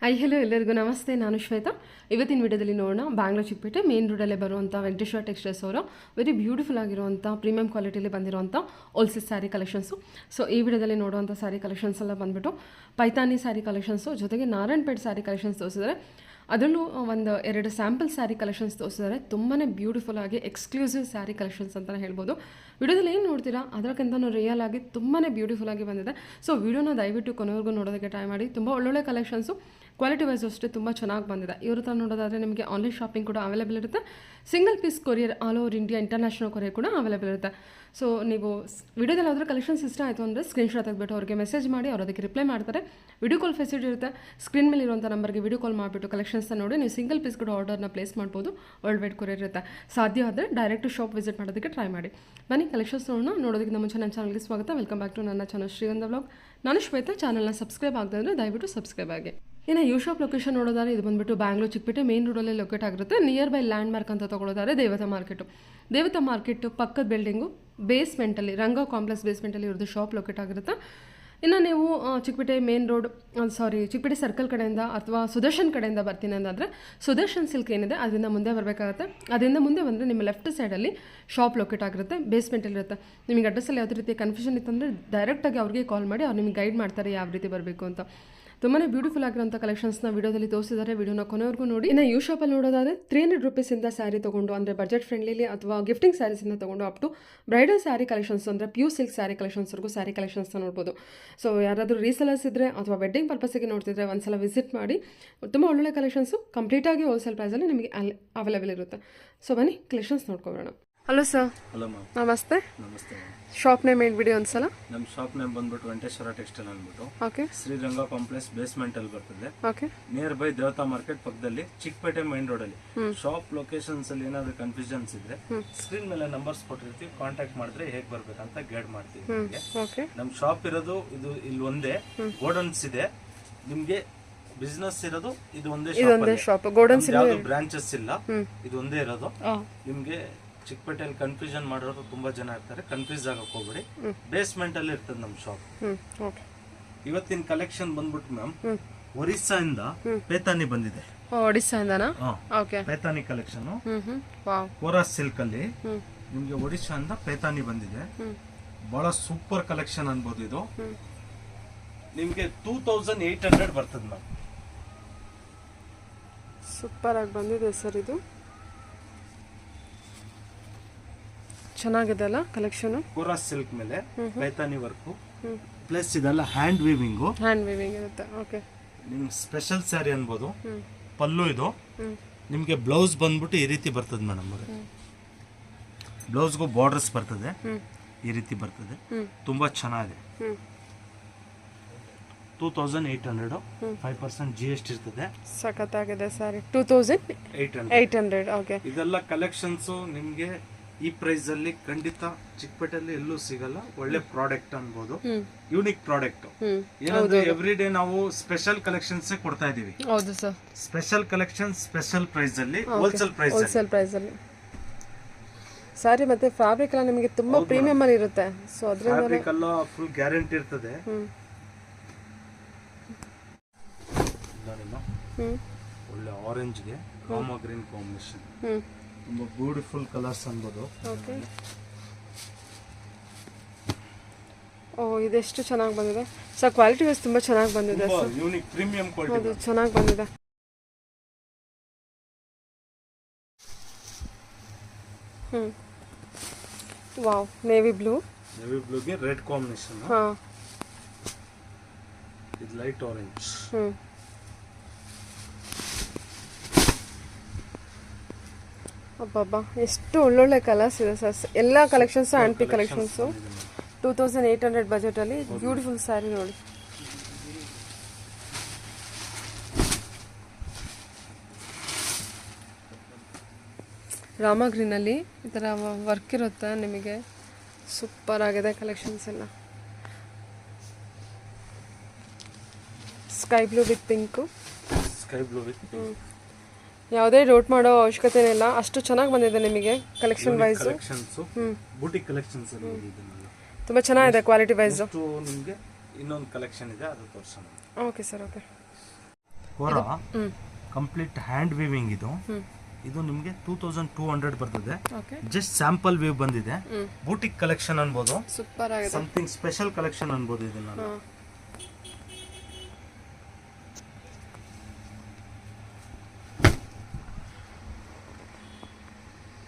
Hello ಎಲ್ಲರಿಗೂ ನಮಸ್ತೆ. ನಾನು ಶ್ವೇತಾ. ಇವತ್ತಿನ ವಿಡಿಯೋದಲ್ಲಿ ನೋಡೋಣ ಬ್ಯಾಂಗ್ಳೂರ್ ಚಿಕ್ಕಪೇಟೆ ಮೇನ್ ರೋಡಲ್ಲೇ ಬರುವಂಥ ವೆಂಕಟೇಶ್ವರ ಟೆಕ್ಸ್ಟೈಲ್ಸ್ ಅವರ ವೆರಿ ಬ್ಯೂಟಿಫುಲ್ ಆಗಿರುವಂಥ ಪ್ರೀಮಿಯಂ ಕ್ವಾಲಿಟಿಯಲ್ಲಿ ಬಂದಿರುವಂಥ ಹೋಲ್ಸೇಲ್ ಸ್ಯಾರಿ ಕಲೆಕ್ಷನ್ಸು. ಸೊ ಈ ವಿಡಿಯೋದಲ್ಲಿ ನೋಡುವಂಥ ಸ್ಯಾರಿ ಕಲೆಕ್ಷನ್ಸ್ ಎಲ್ಲ ಬಂದುಬಿಟ್ಟು ಪೈತಾನಿ ಸ್ಯಾರಿ ಕಲೆಕ್ಷನ್ಸು, ಜೊತೆಗೆ ನಾರಾಯಣಪೇಟ್ ಸ್ಯಾರಿ ಕಲೆಕ್ಷನ್ಸ್ ತೋರಿಸಿದ್ದಾರೆ. ಅದರಲ್ಲೂ ಎರಡು ಸ್ಯಾಂಪಲ್ ಸ್ಯಾರಿ ಕಲೆಕ್ಷನ್ಸ್ ತೋರಿಸಿದ್ದಾರೆ. ತುಂಬಾ ಬ್ಯೂಟಿಫುಲ್ ಆಗಿ ಎಕ್ಸ್ಕ್ಲೂಸಿವ್ ಸ್ಯಾರಿ ಕಲೆಕ್ಷನ್ಸ್ ಅಂತಲೇ ಹೇಳ್ಬೋದು. ವಿಡಿಯೋದಲ್ಲಿ ಏನು ನೋಡ್ತೀರಾ ಅದಕ್ಕಿಂತನೂ ರಿಯಲ್ ಆಗಿ ತುಂಬಾ ಬ್ಯೂಟಿಫುಲ್ ಆಗಿ ಬಂದಿದೆ. ಸೊ ವಿಡಿಯೋನ ದಯವಿಟ್ಟು ಕೊನೆವರೆಗೂ ನೋಡೋದಕ್ಕೆ ಟ್ರೈ ಮಾಡಿ. ತುಂಬ ಒಳ್ಳೊಳ್ಳೆ ಕಲೆಕ್ಷನ್ಸು, ಕ್ವಾಲಿಟಿ ವೈಸ್ ಅಷ್ಟೇ ತುಂಬ ಚೆನ್ನಾಗಿ ಬಂದಿದೆ. ಇವ್ರ ಹತ್ರ ನೋಡೋದಾದರೆ ನಿಮಗೆ ಆನ್ಲೈನ್ ಶಾಪಿಂಗ್ ಕೂಡ ಅವೈಲೇಬಲ್ ಇರುತ್ತೆ. Single piece courier all over India international courier ಕೂಡ ಅವೈಲೇಬಲ್ ಇರುತ್ತೆ. ಸೊ ನೀವು ವಿಡಿಯೋದಲ್ಲಿ ಯಾವ್ದಾದ್ರು ಕಲೆಕ್ಷನ್ಸ್ ಇಷ್ಟ ಆಯಿತು ಅಂದರೆ ಸ್ಕ್ರೀನ್ಶಾಟ್ ತೆಗೆದುಬಿಟ್ಟು ಅವ್ರಿಗೆ ಮೆಸೇಜ್ ಮಾಡಿ, ಅವ್ರು ಅದಕ್ಕೆ ರಿಪ್ಲೈ ಮಾಡ್ತಾರೆ. ವಿಡಿಯೋ ಕಾಲ್ ಫೆಸಿಲಿಟಿ ಇರುತ್ತೆ. ಸ್ಕ್ರೀನ್ ಮೇಲೆ ಇರುವಂಥ ನಂಬರ್ಗೆ ವಿಡಿಯೋ ಕಾಲ್ ಮಾಡಿಬಿಟ್ಟು ಕಲೆಕ್ಷನ್ಸ್ನ ನೋಡಿ ನೀವು ಸಿಂಗಲ್ ಪೀಸ್ ಕೂಡ ಆರ್ಡರ್ನ ಪ್ಲೇಸ್ ಮಾಡ್ಬೋದು. ವರ್ಲ್ಡ್ ವೈಡ್ ಕೊರಿಯರ್ ಇರುತ್ತೆ. ಸಾಧ್ಯ ಆದರೆ ಡೈರೆಕ್ಟ್ ಶಾಪ್ ವಿಸಿಟ್ ಮಾಡೋದಕ್ಕೆ ಟ್ರೈ ಮಾಡಿ. ಬನ್ನಿ ಕಲೆಕ್ಷನ್ಸ್ ನೋಡೋದಕ್ಕೆ ಮುಂಚೆ ನನ್ನ ಚಾನಲ್ಗೆ ಸ್ವಾಗತ. ವೆಲ್ಕಮ್ ಬ್ಯಾಕ್ ಟು ನನ್ನ ಚಾನಲ್ ಶ್ರೀಗಂಧ ವ್ಲಾಗ್. ನಾನು ಶ್ವೇತಾ. ಚಾನಲ್ನ ಸಬ್ಸ್ಕ್ರೈಬ್ ಆಗದೆ ಅಂದರೆ ದಯವಿಟ್ಟು ಸಬ್ಸ್ಕ್ರೈಬ್ ಆಗಿ. ಇನ್ನು ಯು ಶಾಪ್ ಲೊಕೇಶನ್ ನೋಡೋದಾದ್ರೆ ಇದು ಬಂದುಬಿಟ್ಟು ಬ್ಯಾಂಗ್ಳೂರ್ ಚಿಕ್ಕಪೇಟೆ ಮೇನ್ ರೋಡಲ್ಲೇ ಲೊಕೇಟ್ ಆಗಿರುತ್ತೆ. ನಿಯರ್ ಬೈ ಲ್ಯಾಂಡ್ ಮಾರ್ಕ್ ಅಂತ ತೊಗೊಳೋದಾದ್ರೆ ದೇವತಾ ಮಾರ್ಕೆಟು ಪಕ್ಕದ ಬಿಲ್ಡಿಂಗು ಬೇಸ್ಮೆಂಟಲ್ಲಿ, ರಂಗ ಕಾಂಪ್ಲೆಕ್ಸ್ ಬೇಸ್ಮೆಂಟಲ್ಲಿ ಇರೋದು ಶಾಪ್ ಲೊಕೇಟ್ ಆಗಿರುತ್ತೆ. ಇನ್ನು ನೀವು Chickpet main road Chickpet circle ಕಡೆಯಿಂದ ಅಥವಾ ಸುದರ್ಶನ್ ಕಡೆಯಿಂದ ಬರ್ತೀನಿ ಅಂದಾದರೆ ಸುದರ್ಶನ್ ಸಿಲ್ಕ್ ಏನಿದೆ ಅದರಿಂದ ಮುಂದೆ ಬರಬೇಕಾಗುತ್ತೆ. ಅದರಿಂದ ಮುಂದೆ ಬಂದರೆ ನಿಮ್ಮ ಲೆಫ್ಟ್ ಸೈಡಲ್ಲಿ ಶಾಪ್ ಲೊಕೇಟ್ ಆಗಿರುತ್ತೆ, ಬೇಸ್ಮೆಂಟಲ್ಲಿರುತ್ತೆ. ನಿಮಗೆ ಅಡ್ರೆಸ್ಸಲ್ಲಿ ಯಾವುದೇ ರೀತಿ ಕನ್ಫ್ಯೂಷನ್ ಇತ್ತಂದರೆ ಡೈರೆಕ್ಟಾಗಿ ಅವ್ರಿಗೆ ಕಾಲ್ ಮಾಡಿ ಅವ್ರು ನಿಮಗೆ ಗೈಡ್ ಮಾಡ್ತಾರೆ ಯಾವ ರೀತಿ ಬರಬೇಕು ಅಂತ. ತುಂಬಾ ಬ್ಯೂಟಿಫುಲ್ ಆಗಿರೋಂಥ ಕಲೆಕ್ಷನ್ಸ್ನ ವಿಡಿಯೋದಲ್ಲಿ ತೋರಿಸಿದ್ದಾರೆ. ವಿಡಿಯೋನ ಕೊನೆವರೆಗೂ ನೋಡಿ. ಇನ್ನು ಯು ಶಾಪಲ್ಲಿ ನೋಡೋದಾದರೆ 300 ರೂಪೀಸಿಂದ ಸ್ಯಾರಿ ತೊಗೊಂಡು, ಅಂದರೆ ಬಜೆಟ್ ಫ್ರೆಂಡ್ಲಿ ಅಥವಾ ಗಿಫ್ಟಿಂಗ್ ಸ್ಯಾರೀಸಿಂದ ತೊಗೊಂಡು up to bridal sari collections ಅಂದರೆ ಪ್ಯೂರ್ ಸಿಲ್ಕ್ ಸ್ಯಾರಿ ಕಲೆಕ್ಷನ್ಸ್ವರೆಗೂ ಸ್ಯಾರಿ ಕಲೆಕ್ಷನ್ಸ್ನ ನೋಡ್ಬೋದು. ಸೊ ಯಾರಾದರೂ ರೀಸೆಲರ್ಸ್ ಇದ್ದರೆ ಅಥವಾ ವೆಡ್ಡಿಂಗ್ ಪರ್ಪಸ್ಸಿಗೆ ನೋಡ್ತಿದ್ರೆ ಒಂದ್ಸಲ ವಿಸಿಟ್ ಮಾಡಿ. ತುಂಬ ಒಳ್ಳೊಳ್ಳೆ ಕಲೆಕ್ಷನ್ಸು ಕಂಪ್ಲೀಟಾಗಿ ಹೋಲ್ಸೇಲ್ ಪ್ರೈಸಲ್ಲಿ ನಿಮಗೆ ಅವೈಲೇಬಲ್ ಇರುತ್ತೆ. ಸೊ ಬನ್ನಿ ಕಲೆಕ್ಷನ್ಸ್ ನೋಡ್ಕೊಬೋಣ. Hello sir. Hello ma'am. ನಮಸ್ತೆ. ನಮಸ್ತೆ. ಶಾಪ್ ನೇಮ್ ವಿಡಿಯೋ ಒಂದ್ಸಲ. ನಮ್ಮ ಶಾಪ್ ನೇಮ್ ಬಂದ್ಬಿಟ್ಟು ವೆಂಕಟೇಶ್ವರ ಟೆಕ್ಸ್ಟೈಲ್ ಅಂದ್ಬಿಟ್ಟು ಓಕೆ ಶ್ರೀರಂಗ ಕಾಂಪ್ಲೆಕ್ಸ್ ಬೇಸ್ಮೆಂಟ್ ಅಲ್ಲಿ ಬರ್ತದೆ. ಓಕೆ. ನಿಯರ್ ಬೈ ದೇವತಾ ಮಾರ್ಕೆಟ್ ಪಕ್ಕದಲ್ಲಿ ಚಿಕ್ಕಪೇಟೆ ಮೈನ್ ರೋಡ್ ಅಲ್ಲಿ. ಶಾಪ್ ಲೊಕೇಶನ್ಸ್ ಅಲ್ಲಿ ಏನಾದ್ರು ಕನ್ಫ್ಯೂಷನ್ಸ್ ಇದ್ರೆ ಸ್ಕ್ರೀನ್ ಮೇಲೆ ನಂಬರ್ಸ್ ಕೊಟ್ಟಿರ್ತೀವಿ, ಕಾಂಟ್ಯಾಕ್ಟ್ ಮಾಡಿದ್ರೆ ಹೇಗ್ ಬರ್ಬೇಕಂತ ಗೈಡ್ ಮಾಡ್ತೀವಿ ನಿಮಗೆ. ನಮ್ಮ ಶಾಪ್ ಇರೋದು ಇಲ್ಲಿ ಒಂದೇ, ಗೋಡನ್ಸ್ ಇದೆ ನಿಮ್ಗೆ. ಬಿಸ್ನೆಸ್ ಇರೋದು ಇದು ಒಂದೇ ಶಾಪ್, ಗೋಡನ್ಸ್ ಯಾವ್ದು ಬ್ರಾಂಚಸ್ ಇಲ್ಲ, ಇದು ಒಂದೇ ಇರೋದು. ನಿಮ್ಗೆ ಚಿಕ್ಕಪೇಟೆಯಲ್ಲಿ ಕನ್ಫ್ಯೂಷನ್ ಮಾಡೋರು ತುಂಬಾ ಜನ ಇರ್ತಾರೆ, ಕನ್ಫ್ಯೂಸ್ ಆಗಕ್ ಹೋಗ್ಬೇಡಿ. ಬೇಸ್ಮೆಂಟ್ ಅಲ್ಲಿ ಇರ್ತದೆ ನಮ್ಮ ಶಾಪ್. ಇವತ್ತಿನ ಕಲೆಕ್ಷನ್ ಬಂದ್ಬಿಟ್ಟು ಮ್ಯಾಮ್ ಒರಿಸ್ಸಾ ಇಂದ ಪೇತಾನಿ ಬಂದಿದೆ. ಒಡಿಸ್ಸಾಯಿಂದನಾ? ಓಕೆ. ಪೇತಾನಿ ಕಲೆಕ್ಷನ್ ಕೋರಾಸ್ ಸಿಲ್ಕ್ ಅಲ್ಲಿ ನಿಮ್ಗೆ ಒಡಿಸ್ಸಾ ಇಂದ ಪೇತಾನಿ ಬಂದಿದೆ. ಬಹಳ ಸೂಪರ್ ಕಲೆಕ್ಷನ್ ಅನ್ಬೋದು. ಇದು ನಿಮ್ಗೆ 2800 ಬರ್ತದೆ ಮ್ಯಾಮ್. ಸೂಪರ್ ಆಗಿ ಬಂದಿದೆ ಸರ್. ಇದು ಚೆನ್ನಾಗಿದೆ ಅಲ್ಲ ಕಲೆಕ್ಷನ್. ಕೋರಾಸ್ ಸಿಲ್ಕ್ ಮೇಲೆ ಪೈತಾನಿ ವರ್ಕ್ ಪ್ಲಸ್ ಇದೆಲ್ಲ ಹ್ಯಾಂಡ್ ವೀವಿಂಗ್ ಇರುತ್ತೆ. ಓಕೆ. ನಿಮ್ ಸ್ಪೆಷಲ್ ಸ್ಯಾರಿ ಅನ್ಬೋದು. ಪಲ್ಲು ಇದು ನಿಮ್ಗೆ ಬ್ಲೌಸ್ ಬಂದ್ಬಿಟ್ಟು ಈ ರೀತಿ ಬರ್ತದೆ ಮೇಡಮ್. ಬ್ಲೌಸ್ಗೂ ಬಾರ್ಡರ್ಸ್ ಬರ್ತದೆ, ಈ ರೀತಿ ಬರ್ತದೆ. ತುಂಬಾ ಚೆನ್ನಾಗಿದೆ. 2800, 5% GST ಇರ್ತದೆ. ಸಖತ್ತಾಗಿದೆ ಸಾರಿ. 2800. ಓಕೆ. ಇದೆಲ್ಲ ಕಲೆಕ್ಷನ್ಸ್ ನಿಮ್ಗೆ ಈ ಪ್ರೈಸ್ ಅಲ್ಲಿ ಖಂಡಿತ ಚಿಕ್ಕಪೇಟೆಯಲ್ಲಿ ಎಲ್ಲೂ ಸಿಗಲ್ಲ. ಒಳ್ಳೆ ಪ್ರಾಡಕ್ಟ್ ಅನ್ಬೋದು, ಯೂನಿಕ್ ಪ್ರಾಡಕ್ಟ್. ಏನಂದ್ರೆ ಎವ್ರಿ ಡೇ ನಾವು ಸ್ಪೆಷಲ್ ಕಲೆಕ್ಷನ್ಸ್ ಕೊಡ್ತಾ ಇದೀವಿ. ಹೌದು sir. Special collection special price ಅಲ್ಲಿ, ಹೋಲ್ಸೇಲ್ ಪ್ರೈಸ್ ಅಲ್ಲಿ ಸಾರಿ. ಮತ್ತೆ ಫ್ಯಾಬ್ರಿಕ್ ಎಲ್ಲ ನಿಮಗೆ ತುಂಬಾ ಪ್ರೀಮಿಯಂ ಅಲ್ಲಿ ಇರುತ್ತೆ. ಸೊ ಅದರಿಂದ ಫ್ಯಾಬ್ರಿಕ್ ಎಲ್ಲ ಫುಲ್ ಗ್ಯಾರಂಟಿ ಇರ್ತದೆ. ಒಳ್ಳೆ ಆರೆಂಜ್ ಗೆ ರಾಮಾ ಗ್ರೀನ್ ಕಾಂಬಿನೇಷನ್, ತುಂಬಾ ಬ್ಯೂಟಿಫುಲ್ ಕಲರ್ಸ್ ಅನ್ಬೋದು. ಓಕೆ. ಇದೆಷ್ಟು ಚೆನ್ನಾಗಿ ಬಂದಿದೆ ಸರ್. ಕ್ವಾಲಿಟಿ ವೈಸ್ ತುಂಬಾ ಚೆನ್ನಾಗಿ ಬಂದಿದೆ ಸರ್. Unique premium quality. ಹೌದು, ಚೆನ್ನಾಗಿ ಬಂದಿದೆ. ವಾವ್. ನೇವಿ ಬ್ಲೂಗೆ ರೆಡ್ ಕಾಂಬಿನೇಷನ್. ಇದು ಲೈಟ್ ಆರೆಂಜ್. ಅಬ್ಬಬ್ಬಾ, ಎಷ್ಟು ಒಳ್ಳೊಳ್ಳೆ ಕಲರ್ಸ್ ಇದೆ ಸರ್. ಎಲ್ಲ ಕಲೆಕ್ಷನ್ಸ್ ಆಂಟಿ ಕಲೆಕ್ಷನ್ಸು. 2800 ಬಜೆಟಲ್ಲಿ ಬ್ಯೂಟಿಫುಲ್ ಸ್ಯಾರಿ ನೋಡಿ. ರಾಮಾ ಗ್ರೀನಲ್ಲಿ ಈ ಥರ ವರ್ಕ್ ಇರುತ್ತೆ ನಿಮಗೆ. ಸೂಪರ್ ಆಗಿದೆ ಕಲೆಕ್ಷನ್ಸ್ ಎಲ್ಲ. Sky blue with pink. ಯಾವುದೇ ಡೌಟ್ ಮಾಡೋ ಅವಶ್ಯಕತೆ ಇಲ್ಲ, ಅಷ್ಟು ಚೆನ್ನಾಗಿ ಬಂದಿದೆ ನಿಮಗೆ ಕಲೆಕ್ಷನ್ ವೈಸ್. ಬೂಟಿಕ್ ಕಲೆಕ್ಷನ್ಸ್ ತುಂಬಾ ಚೆನ್ನಾಗಿದೆ ಕ್ವಾಲಿಟಿ ವೈಸ್. ನಿಮಗೆ ಇನ್ನೊಂದು ಕಲೆಕ್ಷನ್ ಇದೆ, ಅದು ತೋರಿಸೋಣ. Okay sir. ಓಕೆ. ಕೋರಾ ಕಂಪ್ಲೀಟ್ ಹ್ಯಾಂಡ್ ವೀವಿಂಗ್ ಇದು. ಇದು ನಿಮಗೆ 2200 ಬರ್ತದೆ. ಜಸ್ಟ್ ಸ್ಯಾಂಪಲ್ ವ್ಯೂ ಬಂದಿದೆ. ಬೂಟಿಕ್ ಕಲೆಕ್ಷನ್ ಅನ್ಬೋದು, ಸೂಪರ್ ಆಗಿದೆ, ಸಮಥಿಂಗ್ ಸ್ಪೆಷಲ್ ಕಲೆಕ್ಷನ್ ಅನ್ಬೋದು ಇದನ್ನ.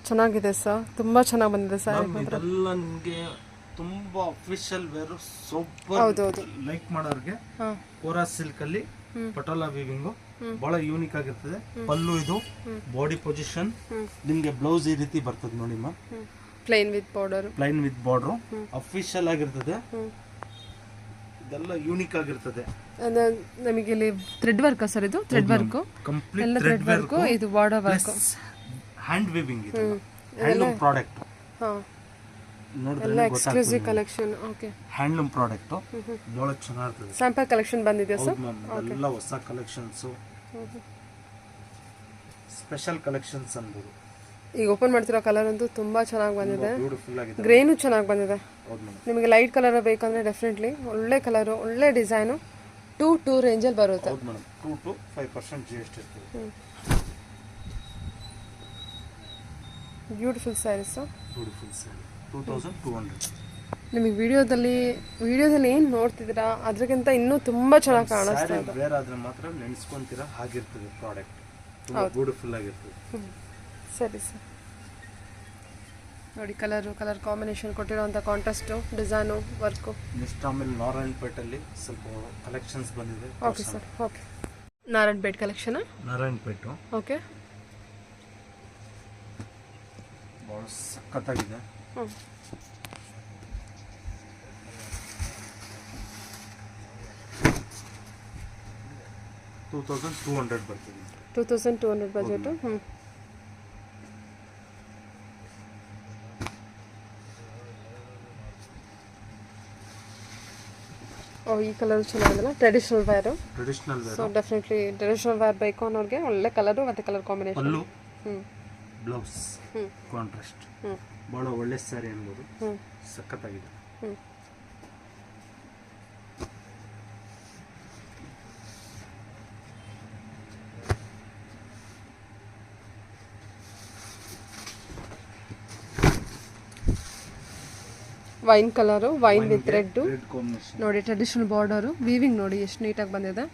ಚೆನ್ನಾಗಿದೆ ಸರ್, ತುಂಬಾ ಚೆನ್ನಾಗಿ ಬಂದಿದೆ ಸರ್. ಇದೆಲ್ಲ ನಿಮಗೆ ತುಂಬಾ ಅಫಿಷಿಯಲ್ ವೇರ್, ಸೂಪರ್. ಹೌದೌದು, ಲೈಕ್ ಮಾಡೋರಿಗೆ ಕೋರಾ ಸಿಲ್ಕ್ ಅಲ್ಲಿ ಪಟೋಲಾ ವೀವಿಂಗ್ ಬಹಳ ಯೂನಿಕ್ ಆಗಿರ್ತದೆ. ಪಲ್ಲು ಇದು, ಬಾಡಿ ಪೊಸಿಷನ್ ನಿಮ್ಗೆ ಬ್ಲೌಸ್ ಈ ರೀತಿ ಬರ್ತದೆ ನೋಡಿ ಮಾ, ಪ್ಲೈನ್ ವಿತ್ ಬಾರ್ಡರ್ ಅಫಿಷಿಯಲ್ ಆಗಿರ್ತದೆ. ಇದೆಲ್ಲ ಯೂನಿಕ್ ಆಗಿರ್ತದೆ. ನಮಗೆ ಇಲ್ಲಿ ಥ್ರೆಡ್ ವರ್ಕ್ ಸರ್, ಇದು thread work, complete thread work, ಇದು ಬಾರ್ಡರ್ ವರ್ಕ್, ಹ್ಯಾಂಡ್ ವೀವಿಂಗ್, ಇದು ಹ್ಯಾಂಡ್ಲೂಮ್ ಪ್ರಾಡಕ್ಟ್. ಎಲ್ಲ exclusive collection. Okay, handloom product ಬಹಳ ಚೆನ್ನಾಗಿರ್ತದೆ. ಸ್ಯಾಂಪಲ್ ಕಲೆಕ್ಷನ್ ಬಂದಿದೆ ಸರ್. ಎಲ್ಲ ಹೊಸ ಕಲೆಕ್ಷನ್ಸ್, ಸ್ಪೆಷಲ್ ಕಲೆಕ್ಷನ್ಸ್ ಅನ್ಬೋದು. ಈಗ ಓಪನ್ ಮಾಡ್ತಿರೋ ಕಲರ್ ಅಂತೂ ತುಂಬಾ ಚೆನ್ನಾಗಿ ಬಂದಿದೆ. ಬ್ಯೂಟಿಫುಲ್ ಆಗಿದೆ. ಗ್ರೇನು ಚೆನ್ನಾಗಿ ಬಂದಿದೆ. ಹೌದು ಮೇಡಮ್. ನಿಮಗೆ ಲೈಟ್ ಕಲರ್ ಬೇಕಂದ್ರೆ ಡೆಫಿನೆಟ್ಲಿ ಒಳ್ಳೆ ಕಲರ್, ಒಳ್ಳೆ ಡಿಸೈನು, 2 ರೇಂಜಲ್ಲಿ ಬರುತ್ತೆ. ಹೌದು ಮೇಡಮ್. 2 to 5% GST ಇರ್ತದೆ. ಬ್ಯೂಟಿಫುಲ್ ಸ್ಯಾರೀಸ್. ಬ್ಯೂಟಿಫುಲ್ ಸ್ಯಾರಿ 2200. ನಿಮಗೆ ವಿಡಿಯೋದಲ್ಲಿ ಏನು ನೋಡ್ತಿದ್ದೀರಾ ಅದಕ್ಕಿಂತ ಇನ್ನೂ ತುಂಬಾ ಚೆನ್ನಾಗಿ ಕಾಣಿಸ್ತಾ ಇದೆ. ವೇರ್ ಆದ್ರೆ ಮಾತ್ರ ನೆನೆಸ್ಕೊಂತೀರಾ ಹಾಗಿರ್ತದೆ ಪ್ರಾಡಕ್ಟ್. ತುಂಬಾ ಬ್ಯೂಟಿಫುಲ್ ಆಗಿರ್ತದೆ. ಸರಿ ಸರ್, ನೋಡಿ ಕಲರ್ ಕಾಂಬಿನೇಷನ್ ಕೊಟ್ಟಿರೋಂಥ ಕಾಂಟ್ರಾಸ್ಟ್ ಡಿಸೈನು ವರ್ಕು. ನೆಕ್ಸ್ಟ್ ಆಮೇಲೆ ನಾರಾಯಣಪೇಟಲ್ಲಿ ಸ್ವಲ್ಪ ಕಲೆಕ್ಷನ್ಸ್ ಬಂದಿದೆ. Okay sir, okay. Narayanpet collection. Narayanpet okay, ಭಾಳ ಸಖತ್ತಾಗಿದೆ. 2200 ಬರ್ತದೆ. 2200 ಬಜೆಟ್. ಈ ಕಲರ್ ಚೆನ್ನಾಗಿದೆಲ್ಲ, traditional wear. So definitely traditional wear ಬೇಕು ಅನ್ನೋರಿಗೆ ಒಳ್ಳೆ ಕಲರು ಮತ್ತು colour combination. Pallu, blouse contrast, ಭಾಳ ಒಳ್ಳೆ ಸ್ಯಾರಿ ಅನ್ಬೋದು. ಸಖತ್ತಾಗಿದೆ. Wine colour, wine with red combination ನೋಡಿ. ಟ್ರೆಡಿಷನಲ್ ಬಾರ್ಡರು, ವೀವಿಂಗ್ ನೋಡಿ ಎಷ್ಟು ನೀಟಾಗಿ ಬಂದಿದೆ.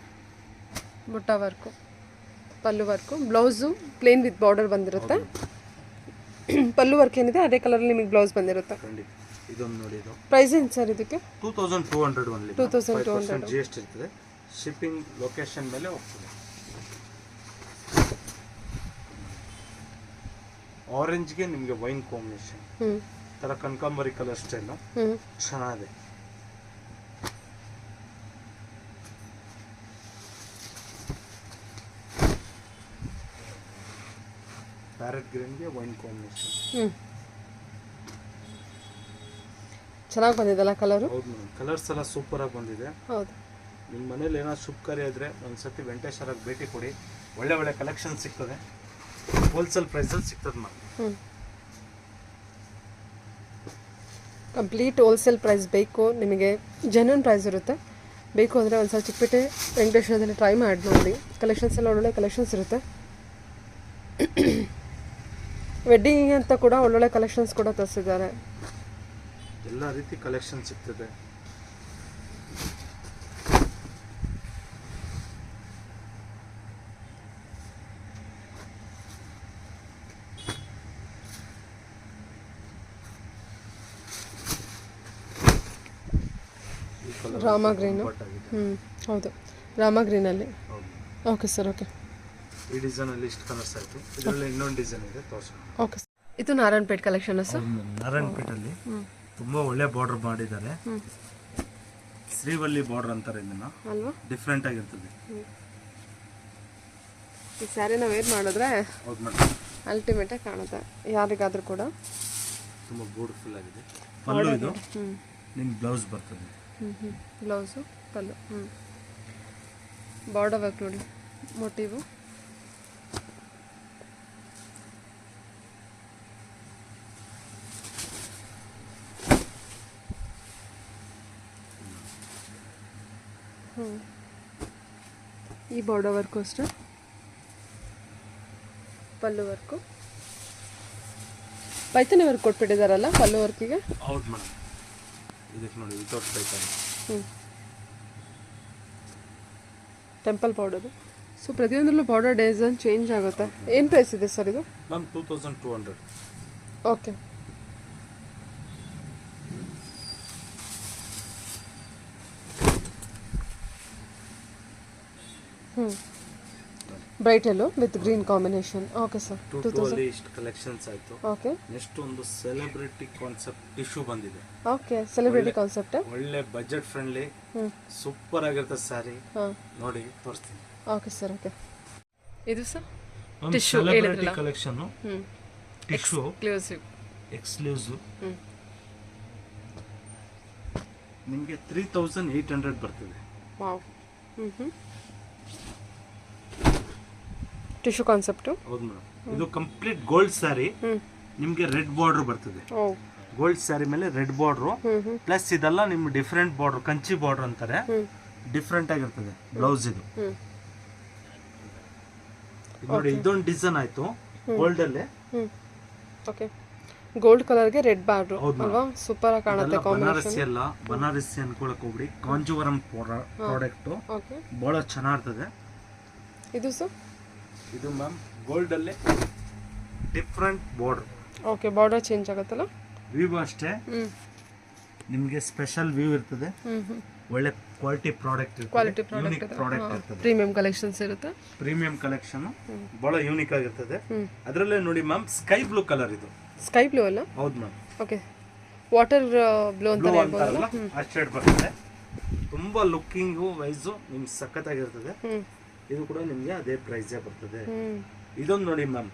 Butta work, pallu work, blouse plane with border ಬಂದಿರುತ್ತೆ. ಪಲ್ಲು ವರ್ಕ್ ಏನಿದೆ ಅದೇ ಕಲರ್ ನಿಮಗೆ ಬ್ಲೌಸ್ ಬಂದಿರುತ್ತೆ. ಇದೊಂದು ನೋಡಿ. ಇದು ಪ್ರೈಸ್ ಏನು ಸರ್ ಇದಕ್ಕೆ? 2200 ಓನ್ಲಿ. 2200 GST ಇರ್ತದೆ. ಶಿಪ್ಪಿಂಗ್ ಲೊಕೇಶನ್ ಮೇಲೆ ಹೋಗ್ತದೆ. ಆರೆಂಜ್ಗೆ ನಿಮಗೆ ವೈನ್ ಕಾಂಬಿನೇಷನ್ ತರ ಕನಕಾಂಬರಿ ಕಲರ್ ಸ್ಟೈಲು ಚೆನ್ನಾಗಿದೆ. ಪ್ಯಾರೆಟ್ ಗ್ರೀನ್ಗೆ ವೈನ್ ಕಾಂಬಿನೇಷನ್ ಚೆನ್ನಾಗಿ ಬಂದಿದೆಲ್ಲ ಕಲರು. ಹೌದು ಮೇಡಮ್, ಕಲರ್ಸ್ ಎಲ್ಲ ಸೂಪರ್ ಆಗಿ ಬಂದಿದೆ. ಹೌದು, ನಿಮ್ಮ ಮನೇಲಿ ಏನಾದ್ರು ಶುಭ ಕಾರ್ಯ ಇದ್ರೆ ಒಂದ್ಸತಿ ವೆಂಕಟೇಶ್ವರಕ್ಕೆ ಭೇಟಿ ಕೊಡಿ. ಒಳ್ಳೆ ಒಳ್ಳೆ ಕಲೆಕ್ಷನ್ ಸಿಗ್ತದೆ, ಹೋಲ್ಸೇಲ್ ಪ್ರೈಸಲ್ಲಿ ಸಿಗ್ತದೆ ಮೇಡಮ್. ಕಂಪ್ಲೀಟ್ ಹೋಲ್ಸೇಲ್ ಪ್ರೈಸ್ ಬೇಕು ನಿಮಗೆ, ಜೆನ್ಯೂನ್ ಪ್ರೈಸ್ ಇರುತ್ತೆ. ಬೇಕು ಅಂದರೆ ಒಂದು ಸಲ ಚಿಕ್ಕಪೇಟೆ ವೆಂಕಟೇಶ್ವರದಲ್ಲಿ ಟ್ರೈ ಮಾಡಿ ನೋಡಿ. ಕಲೆಕ್ಷನ್ಸ್ ಎಲ್ಲ ಒಳ್ಳೊಳ್ಳೆ ಕಲೆಕ್ಷನ್ಸ್ ಇರುತ್ತೆ. ವೆಡ್ಡಿಂಗ್ ಅಂತ ಕೂಡ ಒಳ್ಳೊಳ್ಳೆ ಕಲೆಕ್ಷನ್ಸ್ ಕೂಡ ತರಿಸಿದ್ದಾರೆ. ಎಲ್ಲ ರೀತಿ ಕಲೆಕ್ಷನ್ ಸಿಗ್ತದೆ. ರಾಮ ಗ್ರೀನು. ಹೌದು, ರಾಮ ಗ್ರೀನಲ್ಲಿ. Okay sir, okay. ಈ ಡಿಸೈನಲ್ಲಿ ಇಷ್ಟು ಕಲರ್ಸ್ ಆಯಿತು. ಇದರಲ್ಲಿ ಇನ್ನೊಂದು ಡಿಸೈನ್ ಇದೆ, ತೋರಿಸೋಣ. ಓಕೆ, ಇದು ನಾರಾಯಣಪೇಟ್ ಕಲೆಕ್ಷನ್ ಸರ್. ನಾರಾಯಣಪೇಟಲ್ಲಿ ತುಂಬ ಒಳ್ಳೆ ಬಾರ್ಡರ್ ಮಾಡಿದ್ದಾರೆ. ಶ್ರೀವಲ್ಲಿ ಬಾರ್ಡರ್ ಅಂತಾರೆ ಇದನ್ನ ಅಲ್ವಾ, ಡಿಫ್ರೆಂಟ್ ಆಗಿರ್ತದೆ. ಈ ಸ್ಯಾರಿನ ವೇರ್ ಮಾಡಿದ್ರೆ ಹೌದು ಮೇಡಮ್, ಅಲ್ಟಿಮೇಟ್ ಆಗಿ ಕಾಣುತ್ತೆ ಯಾರಿಗಾದ್ರೂ ಕೂಡ. ತುಂಬ ಬ್ಯೂಟಿಫುಲ್ ಆಗಿದೆ. ಪಲ್ಲು ಇದು ನಿಮ್ಗೆ ಬ್ಲೌಸ್ ಬರ್ತದೆ. ಬ್ಲೌಸು ಪಲ್ಲು. ಬಾರ್ಡರ್ ವರ್ಕ್ ನೋಡಿ, ಮೋಟಿವು. ಈ ಬಾರ್ಡರ್ ವರ್ಕು ಅಷ್ಟೇ, ಪಲ್ಲು ವರ್ಕು ಪೈಥಾನಿ ವರ್ಕ್ ಕೊಟ್ಬಿಟ್ಟಿದ್ದಾರಲ್ಲ ಪಲ್ಲು ವರ್ಕಿಗೆ. ಹೌದು ಮೇಡಮ್, ಇದಕ್ಕೆ ನೋಡಿ without Paithani. Temple border. So ಪ್ರತಿಯೊಂದರಲ್ಲೂ ಬಾರ್ಡರ್ ಡಿಸೈನ್ ಚೇಂಜ್ ಆಗುತ್ತೆ. ಏನು ಪ್ರೈಸ್ ಇದೆ ಸರ್ ಇದು? Ma'am 2200. Okay. Bright yellow with green combination. Okay sir. 2000 ಇಷ್ಟು ಕಲೆಕ್ಷನ್ಸ್ ಆಯಿತು. ಓಕೆ. ನೆಕ್ಸ್ಟ್ ಒಂದು ಸೆಲೆಬ್ರಿಟಿ ಕಾನ್ಸೆಪ್ಟ್ ಟಿಶ್ಯೂ ಬಂದಿದೆ. Okay, celebrity concept. ಒಳ್ಳೆ ಬಜೆಟ್ ಫ್ರೆಂಡ್ಲಿ, ಸೂಪರ್ ಆಗಿರುತ್ತೆ ಸ್ಯಾರಿ. ನೋಡಿ ತೋರಿಸ್ತೀನಿ. Okay sir. ಓಕೆ. ಇದು sir tissue celebrity collection, tissue exclusive. ನಿಮಗೆ 3800 ಬರ್ತದೆ. ವಾವ್. Tissue concept. ಹೌದು ಮೇಡಮ್, ಇದು ಕಂಪ್ಲೀಟ್ ಗೋಲ್ಡ್ ಸ್ಯಾರಿ. ನಿಮಗೆ ರೆಡ್ ಬಾರ್ಡರ್ ಬರ್ತದೆ. ಗೋಲ್ಡ್ ಸ್ಯಾರಿ ಮೇಲೆ ರೆಡ್ ಬಾರ್ಡರ್ ಪ್ಲಸ್ ಇದೆಲ್ಲ ನಿಮ್ ಡಿಫ್ರೆಂಟ್ ಬಾರ್ಡರ್, ಕಂಚಿ ಬಾರ್ಡರ್ ಅಂತಾರೆ, ಡಿಫ್ರೆಂಟ್ ಆಗಿರ್ತದೆ ಬ್ಲೌಸ್. ಇದು ನೋಡಿ, ಇದೊಂದು ಡಿಸೈನ್ ಆಯ್ತು ಗೋಲ್ಡ್ ಅಲ್ಲೇ. ಓಕೆ, ಗೋಲ್ಡ್ ಕಲರ್ಗೆ ರೆಡ್ ಬಾರ್ಡರ್ ಅಲ್ವಾ, ಸೂಪರ್ ಆಗಿ ಕಾಣುತ್ತೆ ಕಾಂಬಿನೇಷನ್. ಬನಾರಸಿ ಅಲ್ಲ, ಬನಾರಸಿ ಅನ್ಕೊಳಕ್ ಹೋಗ್ಬಿಡಿ, ಕಾಂಜೀವರಂ ಪ್ರಾಡಕ್ಟ್ ಬಹಳ ಚೆನ್ನಾಗಿರ್ತದೆ. ಇದು ಸರ್, ಇದು ಮ್ಯಾಮ್ ಗೋಲ್ಡ್ ಅಲ್ಲೇ different border. Okay, border change ಆಗುತ್ತಲ್ಲ. ವ್ಯೂ ಅಷ್ಟೇ, ನಿಮಗೆ ಸ್ಪೆಷಲ್ ವ್ಯೂ ಇರ್ತದೆ. ಒಳ್ಳೆ ಕ್ವಾಲಿಟಿ ಪ್ರಾಡಕ್ಟ್ ಇರ್ತದೆ. ಪ್ರೀಮಿಯಂ ಕಲೆಕ್ಷನ್ಸ್ ಇರುತ್ತೆ. ಪ್ರೀಮಿಯಂ ಕಲೆಕ್ಷನ್ ಬಹಳ ಯೂನಿಕ್ ಆಗಿರ್ತದೆ. ಅದರಲ್ಲೇ ನೋಡಿ ಮ್ಯಾಮ್, ಸ್ಕೈ ಬ್ಲೂ ಕಲರ್. ಇದು ಸ್ಕೈ ಬ್ಲೂ ಅಲ್ಲ? ಹೌದು ಮ್ಯಾಮ್. ಓಕೆ, ವಾಟರ್ ಬ್ಲೂ ಅಂತ ಹೇಳ್ಬೋದಲ್ಲ, ಆ ಶೇಡ್ ಬರ್ತದೆ. ತುಂಬಾ ಲುಕ್ಕಿಂಗು ವೈಸು ನಿಮ್ಗೆ ಸಖತ್ತಾಗಿರ್ತದೆ. ಇದು ಕೂಡ ನಿಮ್ಗೆ ಅದೇ ಪ್ರೈಸೇ ಬರ್ತದೆ. ಇದೊಂದು ನೋಡಿ ಮ್ಯಾಮ್,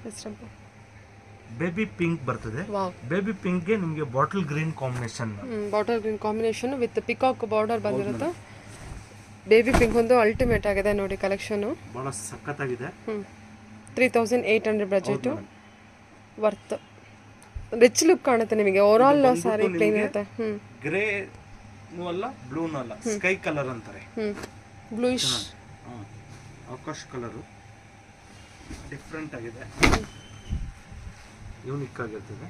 ಬೇಬಿ ಪಿಂಕ್ ಬರ್ತದೆ. ಬೇಬಿ ಪಿಂಕ್ ಗೆ ನಿಮಗೆ bottle green combination. Bottle green combination with peacock border ಬಂದಿರುತ್ತೆ. ಬೇಬಿ ಪಿಂಕ್ ಒಂದು ಅಲ್ಟಿಮೇಟ್ ಆಗಿದೆ ನೋಡಿ ಕಲೆಕ್ಷನ್, ಬಹಳ ಸಖತ್ತಾಗಿದೆ. 3800 ಬಜೆಟ್, ವರ್ತ್, ರಿಚ್ ಲುಕ್ ಕಾಣುತ್ತೆ ನಿಮಗೆ. ಓವರ್ ಆಲ್ ಸಾರಿ ಪ್ಲೇನ್ ಇರುತ್ತೆ. ಗ್ರೇ ಅಲ್ಲ, ಬ್ಲೂ ಅಲ್ಲ, ಸ್ಕೈ ಕಲರ್ ಅಂತಾರೆ. ಬ್ಲೂಯಿಶ್, ಆಕಾಶ್ ಕಲರ್, ಡಿಫ್ರೆಂಟ್ ಆಗಿದೆ, ಯೂನಿಕ್ ಆಗಿರ್ತದೆ.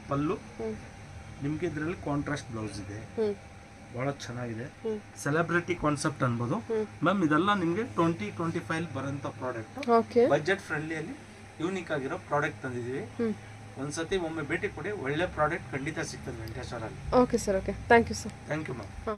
ಪಲ್ಲು ನಿಮ್ಗೆ ಇದರಲ್ಲಿ ಕಾಂಟ್ರಾಸ್ಟ್ ಬ್ಲೌಸ್ ಇದೆ, ಬಹಳ ಚೆನ್ನಾಗಿದೆ. ಸೆಲೆಬ್ರಿಟಿ ಕಾನ್ಸೆಪ್ಟ್ ಅನ್ಬೋದು ಮ್ಯಾಮ್. ಇದೆಲ್ಲ ನಿಮ್ಗೆ 2025 ಬರೋಂಥ ಪ್ರಾಡಕ್ಟ್, ಬಜೆಟ್ ಫ್ರೆಂಡ್ಲಿ ಅಲ್ಲಿ ಯೂನಿಕ್ ಆಗಿರೋ ಪ್ರಾಡಕ್ಟ್ ತಂದಿದೀವಿ. ಒಂದ್ಸತಿ ಒಮ್ಮೆ ಭೇಟಿ ಕೊಡಿ, ಒಳ್ಳೆ ಪ್ರಾಡಕ್ಟ್ ಖಂಡಿತ ಸಿಗ್ತದೆ ವೆಂಕಟೇಶ್ವರಲ್ಲಿ. Okay sir. Okay, thank you sir. Thank you ma'am.